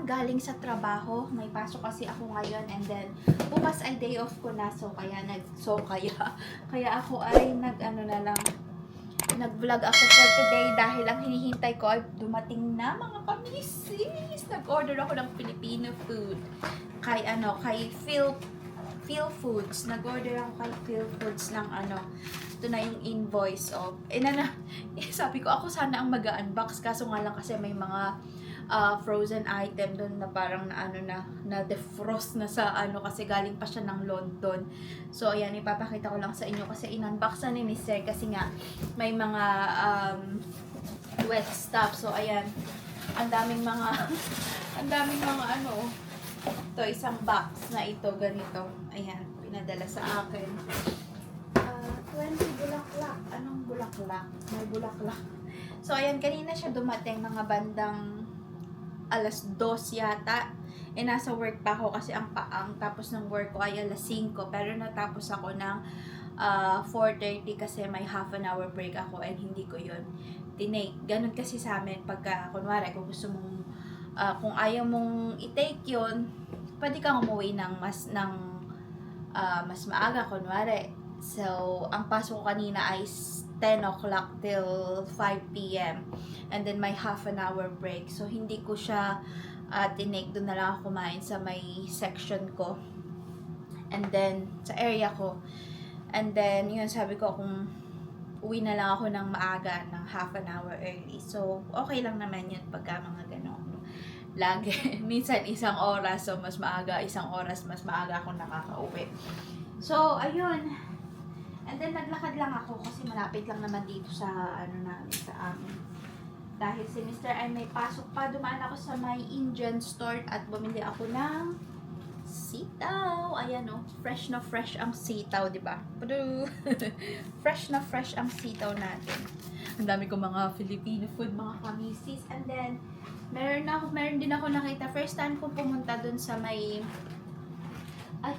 galing sa trabaho. May pasok kasi ako ngayon and then bukas ay day off ko na kaya ako ay nag-vlog ako for today dahil ang hinihintay ko ay dumating na mga kamisis. Nag-order ako ng Filipino food kay Phil Foods. Nag-order ako kay Phil Foods ng ito na yung invoice of sabi ko ako sana ang mag-unbox kaso nga lang kasi may mga frozen item doon na parang na defrost na sa kasi galing pa siya ng London. So ayan, ipapakita ko lang sa inyo kasi in-unbox na ni Mr. kasi nga may mga wet stuff. So ayan, ang daming mga ito isang box na ito ganito. Ayan, pinadala sa akin. 20 bulaklak. Anong bulaklak? May bulaklak. So ayan, kanina siya dumating mga bandang 2:00 yata. Nasa work pa ako kasi ang tapos ng work ko ay 5:00. Pero natapos ako ng 4:30 kasi may half an hour break ako and hindi ko yun tinake. Ganun kasi sa amin pagka, kunwari, kung gusto mong, kung ayaw mong i-take yun, pwede kang umuwi ng mas maaga, kunwari. So, ang pasok ko kanina ay 10 o'clock till 5 p.m. And then may half an hour break. So, hindi ko siya tinake. Doon na lang ako kumain sa may section ko. And then, sa area ko. And then, yun, sabi ko kung uwi na lang ako ng maaga, ng half an hour early. So, okay lang naman yun pagka mga gano'n. Lagi. Minsan, 1 oras. So, mas maaga. 1 oras, mas maaga ako nakaka-uwi. So, ayun. And then, naglakad lang ako kasi malapit lang naman dito sa, sa amin. Dahil si Mr. ay may pasok pa, dumaan ako sa may Indian store at bumili ako ng sitaw. Ayan fresh na fresh ang sitaw, di ba? Fresh na fresh ang sitaw natin. Ang dami ko mga Filipino food, mga kamisis. And then, meron din ako nakita. First time ko pumunta dun sa may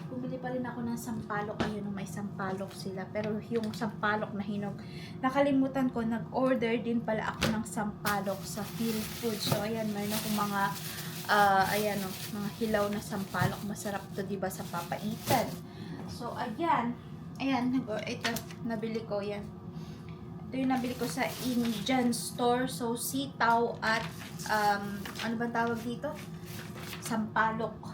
bumili pa rin ako ng sampalok. Ayun, may sampalok sila. Pero yung sampalok na hinog, nakalimutan ko, nag-order din pala ako ng sampalok sa Phil Foods. So, ayan, meron akong mga, mga hilaw na sampalok. Masarap to, diba, sa papaitan. So, ayan, ito, nabili ko, yan. Ito yung nabili ko sa Indian store. So, sitaw at, ano ba tawag dito? Sampalok.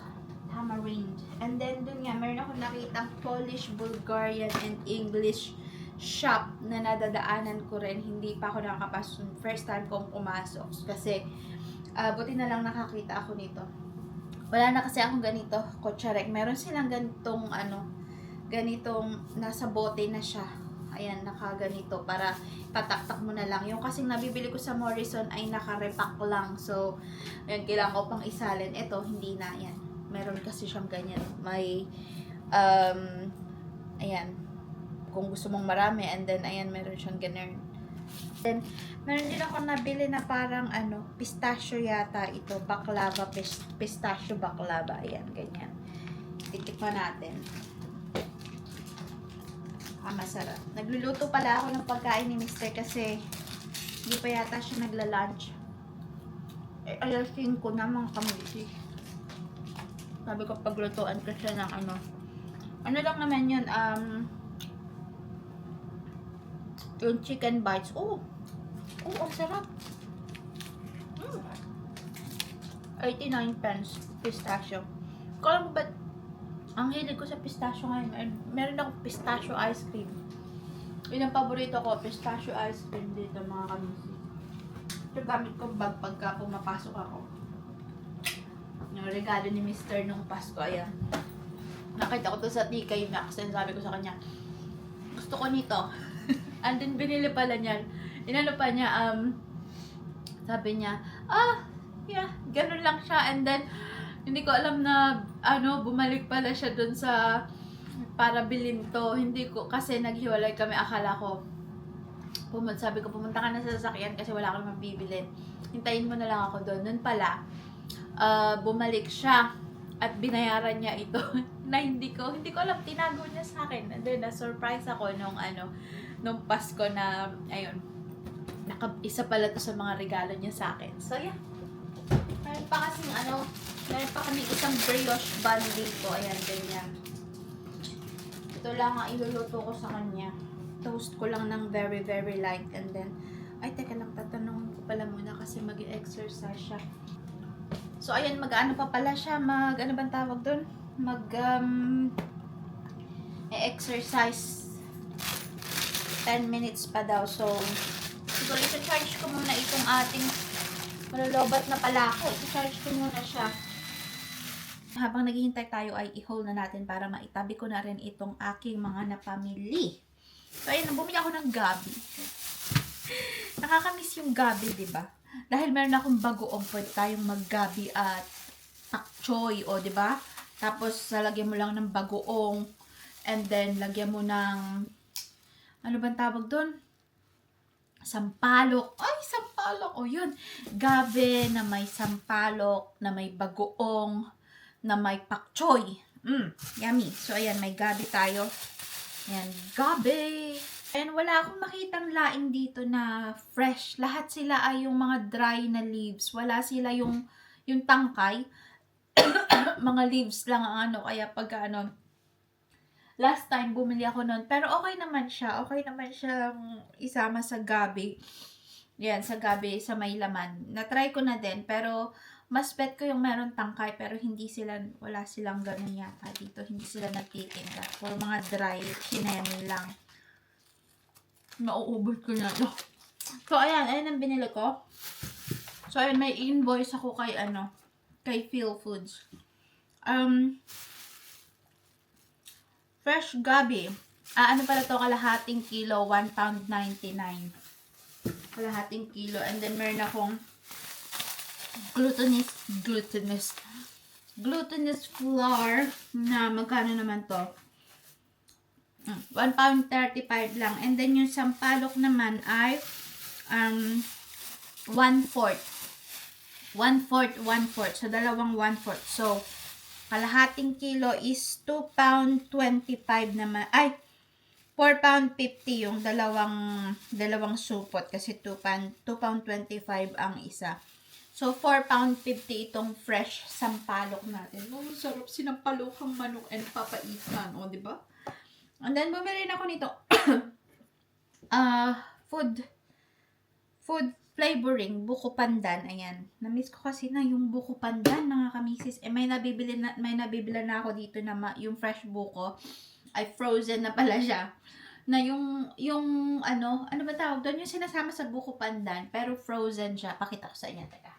Tamarind. And then, dun nga, meron ako nakitang Polish, Bulgarian, and English shop na nadadaanan ko rin. Hindi pa ako nakakapasok. First time kong pumasok. Kasi, buti na lang nakakita ako nito. Wala na kasi akong ganito, kutsarek. Meron silang ganitong, ganitong nasa bote na siya. Ayan, nakaganito para pataktak mo na lang. Yung kasing nabibili ko sa Morrison ay nakarepack lang. So, ayan, kailangan ko pang isalin. Ito, hindi na. Ayan. Meron kasi siyang ganyan. May, ayan, kung gusto mong marami, and then, ayan, meron siyang ganyan. Then, meron din ako nabili na parang, pistachio yata ito, baklava, pistachio baklava, ayan, ganyan. Titikman natin. Masarap. Nagluluto pala ako ng pagkain ni Mr. kasi hindi pa yata siya nagla-lunch. Alas 5 na mga kamisi. Sabi ko paglutuan ko siya ng ano lang naman yun, yung chicken bites. Ang sarap. 89 pence pistachio. Kung ba't ang hilig ko sa pistachio ngayon, meron akong pistachio ice cream. Yun ang paborito ko, pistachio ice cream dito mga kamisi. Ito gamit ko bag pagka pumapasok ako. Yung regalo ni Mr. nung Pasko, ayan. Nakita ko to sa TK Maxx, and sabi ko sa kanya, gusto ko nito. And then, binili pala niya. Inano pa niya, sabi niya, yeah, ganun lang siya. And then, hindi ko alam na, bumalik pala siya dun sa, para bilhin to. Hindi ko, kasi naghiwalay kami, akala ko, sabi ko, pumunta ka na sa sasakyan kasi wala akong mabibili. Hintayin mo na lang ako doon. Nun pala, bumalik siya at binayaran niya ito na hindi ko alam, tinago niya sa akin. And then, na-surprise ako nung Pasko na, ayun, isa pala to sa mga regalo niya sa akin. So, yeah. Meron pa kasing meron pa kami isang brioche bun dito. Ayan, ganyan. Ito lang ang iluluto ko sa kanya. Toast ko lang ng very, very light. And then, ay, teka lang, tatanungin ko pala muna kasi mag-exercise siya. So, ayan, mag-ano pa pala siya, ano bang tawag doon? Exercise 10 minutes pa daw. So, siguro i-charge ko muna itong ating malolobat na pala ako. I-charge ko muna siya. Habang naghihintay tayo ay i-hold na natin para maitabi ko na rin itong aking mga napamili. So, ayan, bumili ako ng gabi. Nakakamiss yung gabi, di ba? Dahil meron akong bagoong, pwede tayong maggabi at pak choy, o di ba? Tapos, lalagyan mo lang ng bagoong, and then, lagyan mo ng, ano bang tawag doon? Sampalok. Ay, sampalok. O, yun. Gabi na may sampalok, na may bagoong, na may pak choy. Yummy. So, ayan, may gabi tayo. Ayan, gabi. And wala akong makitang laing dito na fresh. Lahat sila ay yung mga dry na leaves. Wala sila yung tangkay. Mga leaves lang ang kaya pagka last time bumili ako nun. Pero okay naman siya. Okay naman siyang isama sa gabi. Yan, sa gabi, sa may laman. Na-try ko na din, pero mas bet ko yung meron tangkay, pero wala silang ganun yata dito. Hindi sila nagtitinda. For mga dry, kinemi lang. Nauubos ko na ito. So, ayan ang binili ko. So, ayan, may invoice ako kay kay Phil Foods. Fresh gabi. Ano pala to, kalahating kilo, £1.99. Kalahating kilo. And then, meron akong glutinous flour na magkano naman to? £1.35 lang. And then, yung sampalok naman ay 1/4. 1/4. So, dalawang 1/4. So, kalahating kilo is £2.25 naman. Ay, £4.50 yung dalawang supot. Kasi £2.25 ang isa. So, £4.50 itong fresh sampalok natin. Oh, sarap sinampalokang manok and papaitan. O, diba? And then, bumili na ako nito. Food flavoring, buko pandan. Ayan. Na-miss ko kasi na yung buko pandan, mga kamisis. May nabibili na ako dito na yung fresh buko. Ay, frozen na pala siya. Na yung ano ba tawag doon? Yung sinasama sa buko pandan, pero frozen siya. Pakita ko sa inyo. Teka.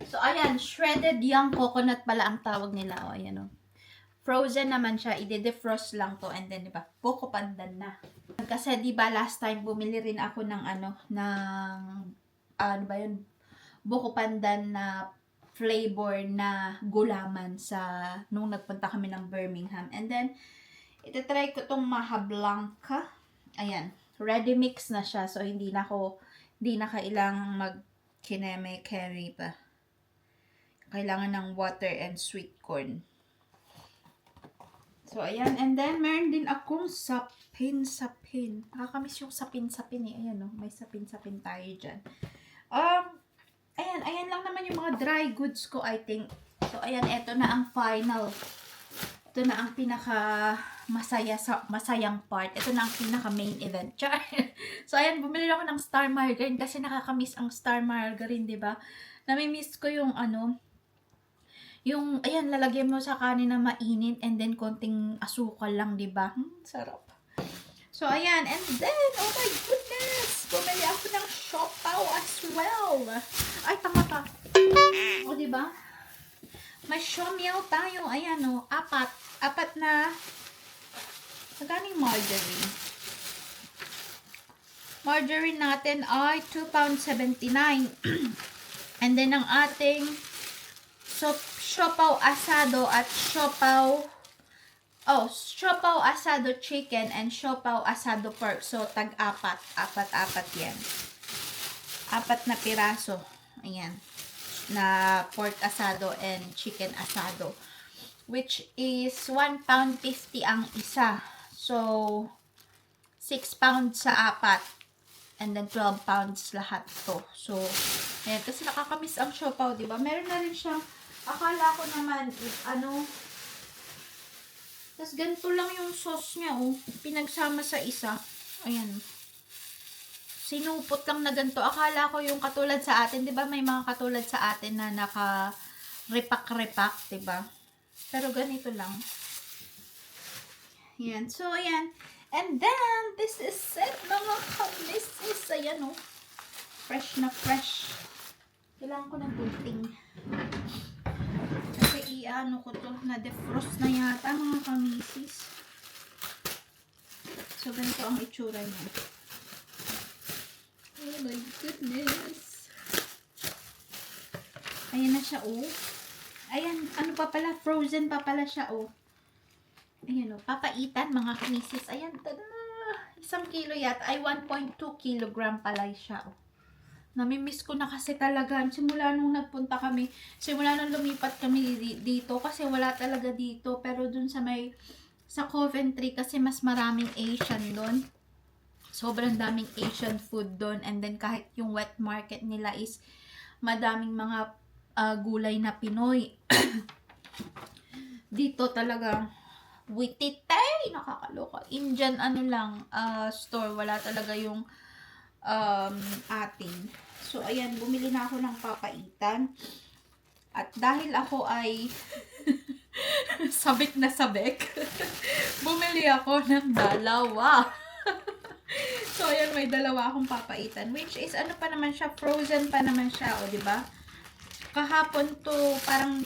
So, ayan. Shredded young coconut pala ang tawag nila. O, ayan o. Frozen naman siya, i-defrost lang to, and then, diba, buko pandan na. Kasi, diba, last time, bumili rin ako ng, buko pandan na flavor na gulaman nung nagpunta kami ng Birmingham. And then, itatry ko tong Maha Blanca. Ayan, ready mix na siya, so hindi na kailangang mag-kineme curry pa. Kailangan ng water and sweet corn. So, ayan. And then, meron din akong sapin. Nakakamiss yung sapin eh. Ayan, no? May sapin tayo dyan. Ayan lang naman yung mga dry goods ko, I think. So, ayan. Ito na ang final. Ito na ang masayang part. Ito na ang pinaka main event. So, ayan. Bumili ako ng Star Margarine kasi nakakamiss ang Star Margarine, diba? Namimiss ko yung ayan, lalagyan mo sa kanin na mainit and then konting asukal lang, diba? Sarap. So, ayan. And then, oh my goodness! Bumili ako ng siopaw as well. Ay, tama pa. O, diba? May siomiao tayo. Ayan, o. Apat na magaling margarine. Margarine natin ay £2.79. And then, ang ating siopaw asado at siopaw asado chicken and siopaw asado pork. So, tag-apat. Apat yan. 4 na piraso. Ayan. Na pork asado and chicken asado. Which is £1.50 ang isa. So, 6 pounds sa 4. And then, 12 pounds lahat to. So, Ayan, kasi nakakamiss ang siopaw, di ba? Meron na rin siyang, akala ko naman, tas ganito lang yung sauce niya, oh. Pinagsama sa isa. Ayan. Sinupot lang na ganito. Akala ko yung katulad sa atin, di ba? May mga katulad sa atin na naka-repak-repak, di ba? Pero ganito lang. Ayan. So, ayan. And then, this is it, mga kamisis. Ayan, oh. Fresh na fresh. Kailangan ko ng gunting. Kasi i-ano ko to, na-defrost na yata, mga kamisis. So, ganito ang itsura niya. Oh my goodness. Ayan na siya, oh. Ayan, ano pa pala, frozen pa pala siya, oh. Ayan, oh, papaitan, mga kamisis. Ayan, tada! 1 kilo yata, ay 1.2 kilogram pala siya, oh. Namimiss ko na kasi talaga. Simula nung nagpunta kami, simula nung lumipat kami dito, kasi wala talaga dito. Pero dun sa Coventry, kasi mas maraming Asian doon. Sobrang daming Asian food doon. And then kahit yung wet market nila is madaming mga gulay na Pinoy. Dito talaga, wititay, nakakaloka. Indian store, wala talaga yung atin. So, ayan, bumili na ako ng papaitan. At dahil ako ay sabik na sabik, bumili ako ng dalawa. So, ayan, may dalawa akong papaitan. Which is, ano pa naman siya, frozen pa naman siya, o, diba? Kahapon to, parang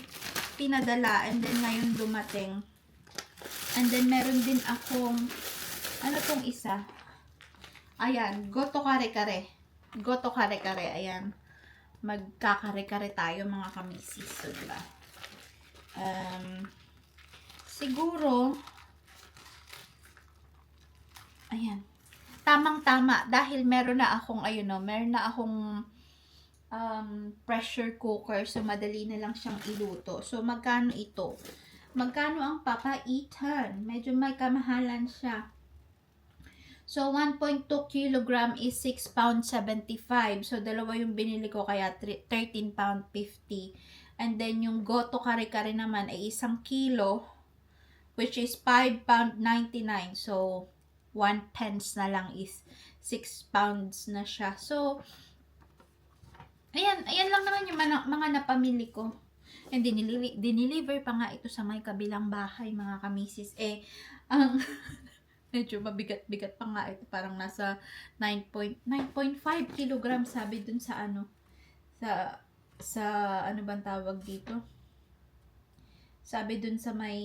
pinadala, and then ngayon dumating. And then, meron din akong, ano tong isa? Ayan, goto kare-kare. Goto kare-kare, ayan. Magkakare-kare tayo, mga kamisis. So, diba? Siguro, ayan. Tamang-tama. Dahil meron na akong, meron na akong pressure cooker. So, madali na lang siyang iluto. So, magkano ito? Magkano ang papaitan? Medyo may kamahalan siya. So, 1.2 kilogram is 6 pound 75. So, dalawa yung binili ko, kaya 13 pound 50. And then, yung goto kare-kare naman ay 1 kilo, which is 5 pound 99. So, 1 pence na lang is 6 pounds na siya. So, ayan lang naman yung mga napamili ko. And diniliver pa nga ito sa may kabilang bahay, mga kamisis. Medyo mabigat-bigat pa nga ito. Parang nasa 9.5 kilogram, sabi dun sa sa ano bang tawag dito? Sabi dun sa may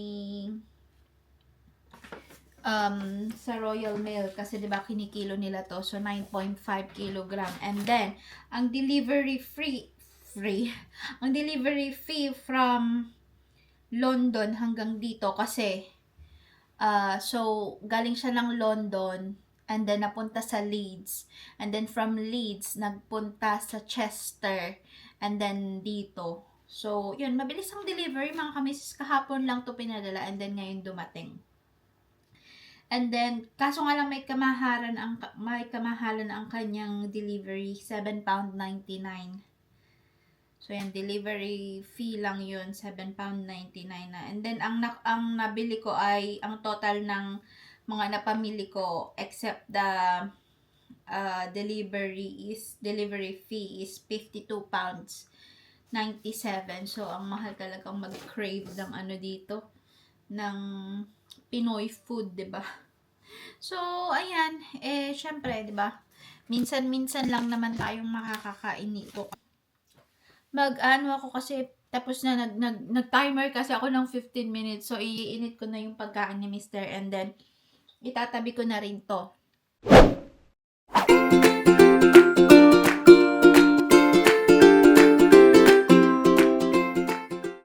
sa Royal Mail, kasi diba kinikilo nila to. So 9.5 kilogram. And then ang delivery ang delivery fee from London hanggang dito, kasi so galing siya ng London, and then napunta sa Leeds, and then from Leeds nagpunta sa Chester, and then dito. So yun, mabilis ang delivery, mga kamisis. Kahapon lang to pinadala, and then ngayon dumating. And then, kaso nga lang may kamahalan ang kanyang delivery, 7 pound 99. So, yan, delivery fee lang yun, 7 pound 99 na. And then, ang nabili ko ay, ang total ng mga napamili ko, except the delivery fee is 52 pounds 97. So, ang mahal talagang mag-crave ng dito, ng Pinoy food, 'di ba? So, ayan, syempre, 'di ba? Minsan-minsan lang naman tayong makakakain nito. Ako kasi tapos na nag-timer kasi ako ng 15 minutes. So, iinit ko na yung pagkain ni Mr. And then itatabi ko na rin 'to.